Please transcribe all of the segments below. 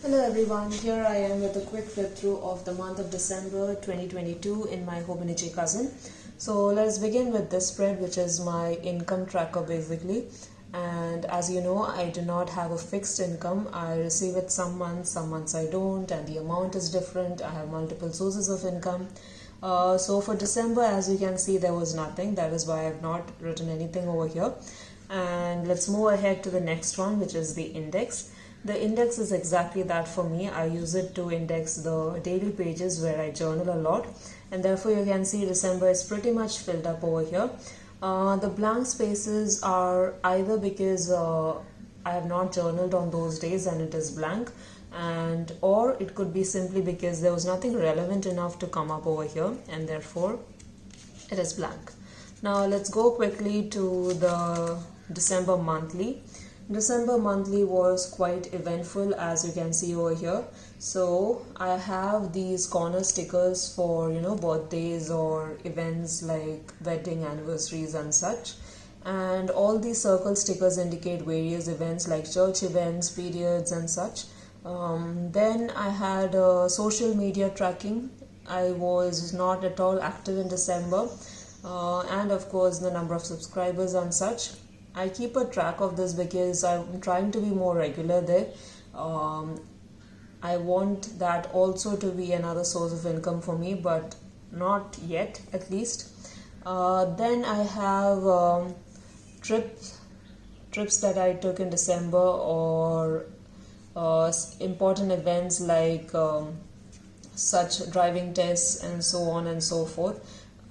Hello everyone, here I am with a quick flip through of the month of December 2022 in my Hobonichi Cousin. So let's begin with this spread, which is my income tracker basically. And as you know, I do not have a fixed income. I receive it some months I don't, and the amount is different. I have multiple sources of income. So for December, as you can see, there was nothing. That is why I have not written anything over here. And let's move ahead to the next one, which is the index. The index is exactly that for me. I use it to index the daily pages where I journal a lot, and therefore you can see December is pretty much filled up over here. The blank spaces are either because I have not journaled on those days and it is blank, and or it could be simply because there was nothing relevant enough to come up over here and therefore it is blank. Now let's go quickly to the December monthly. December monthly was quite eventful, as you can see over here. So I have these corner stickers for birthdays or events like wedding anniversaries and such, and all these circle stickers indicate various events like church events, periods and such. Then I had social media tracking. I was not at all active in December, and of course the number of subscribers and such. I keep a track of this because I'm trying to be more regular there. I want that also to be another source of income for me, but not yet at least. Then I have trips that I took in December, or important events like such driving tests and so on and so forth.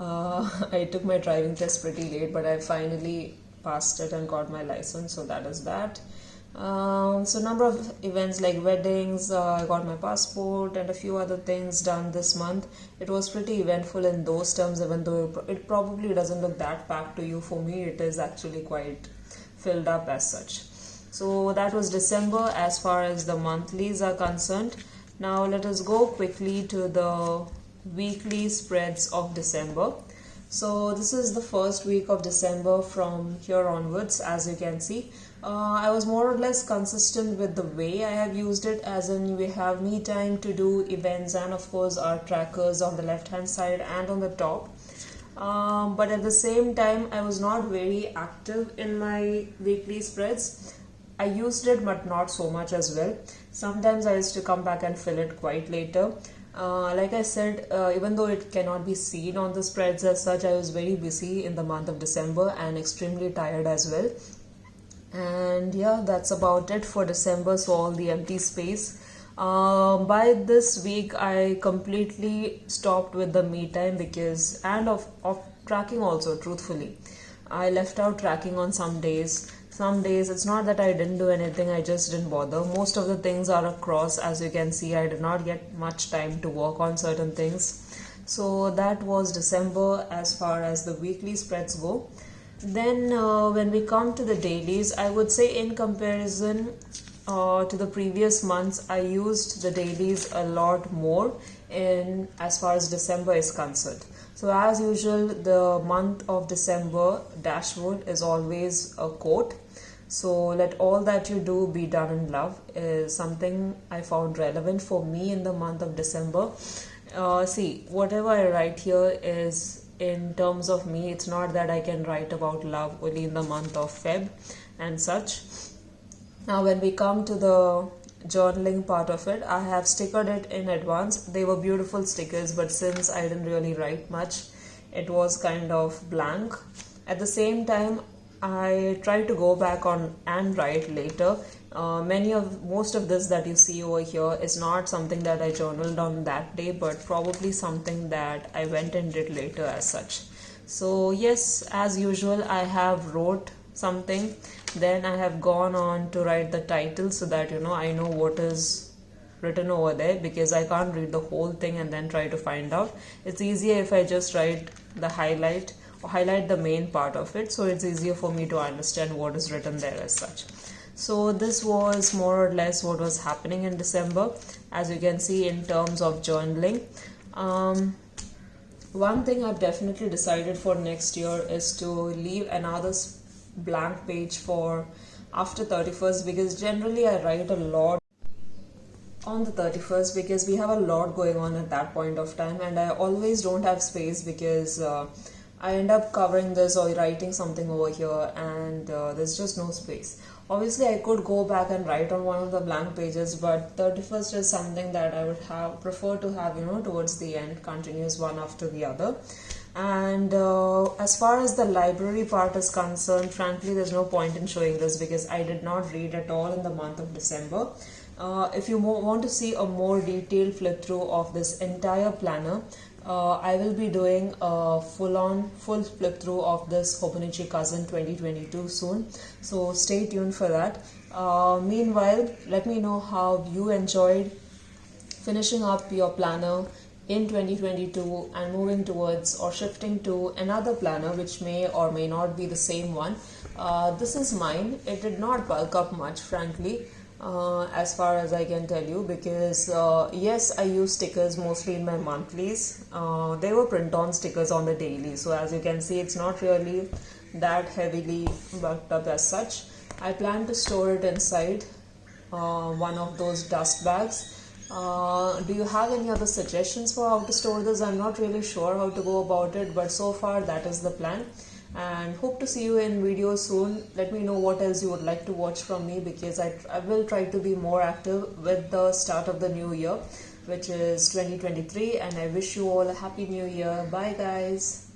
I took my driving test pretty late, but I finally passed it and got my license, so that is that. So number of events like weddings, I got my passport and a few other things done this month. It was pretty eventful in those terms, even though it probably doesn't look that packed to you. For me it is actually quite filled up as such. So that was December as far as the monthlies are concerned. Now let us go quickly to the weekly spreads of December. So this is the first week of December from here onwards. As you can see, I was more or less consistent with the way I have used it, as in we have me time to do events and of course our trackers on the left hand side and on the top. But at the same time, I was not very active in my weekly spreads. I used it but not so much as well. Sometimes I used to come back and fill it quite later. Like I said, even though it cannot be seen on the spreads as such, I was very busy in the month of December and extremely tired as well. And yeah, that's about it for December, so all the empty space. By this week, I completely stopped with the me time because, and of tracking also, truthfully. I left out tracking on some days. Some days it's not that I didn't do anything, I just didn't bother. Most of the things are across. As you can see, I did not get much time to work on certain things. So that was December as far as the weekly spreads go. Then when we come to the dailies, I would say in comparison to the previous months, I used the dailies a lot more in as far as December is concerned. So as usual, the month of December dashboard is always a quote. So let all that you do be done in love is something I found relevant for me in the month of December. See, whatever I write here is in terms of me. It's not that I can write about love only in the month of Feb and such. Now when we come to the journaling part of it, I have stickered it in advance. They were beautiful stickers, but since I didn't really write much, it was kind of blank. At the same time, I tried to go back on and write later. Most of this that you see over here is not something that I journaled on that day, but probably something that I went and did later as such. So yes, as usual, I have wrote something, then I have gone on to write the title so that I know what is written over there, because I can't read the whole thing and then try to find out. It's easier if I just write the highlight or highlight the main part of it, so it's easier for me to understand what is written there as such. So this was more or less what was happening in December, as you can see in terms of journaling. One thing I've definitely decided for next year is to leave another blank page for after 31st, because generally I write a lot on the 31st because we have a lot going on at that point of time, and I always don't have space because I end up covering this or writing something over here, and there's just no space. Obviously I could go back and write on one of the blank pages, but 31st is something that I would have prefer to have, you know, towards the end, continuous one after the other. And as far as the library part is concerned, frankly there's no point in showing this because I did not read at all in the month of December. If you want to see a more detailed flip through of this entire planner, I will be doing a full flip through of this Hobonichi Cousin 2022 soon, so stay tuned for that. Meanwhile, let me know how you enjoyed finishing up your planner in 2022 and moving towards or shifting to another planner which may or may not be the same one. This is mine. It did not bulk up much, frankly, as far as I can tell you, because yes, I use stickers mostly in my monthlies. They were print-on stickers on the daily, so as you can see, it's not really that heavily bulked up as such. I plan to store it inside one of those dust bags. Do you have any other suggestions for how to store this? I'm not really sure how to go about it, but so far that is the plan, and hope to see you in videos soon. Let me know what else you would like to watch from me, because I will try to be more active with the start of the new year, which is 2023, and I wish you all a happy new year. Bye guys.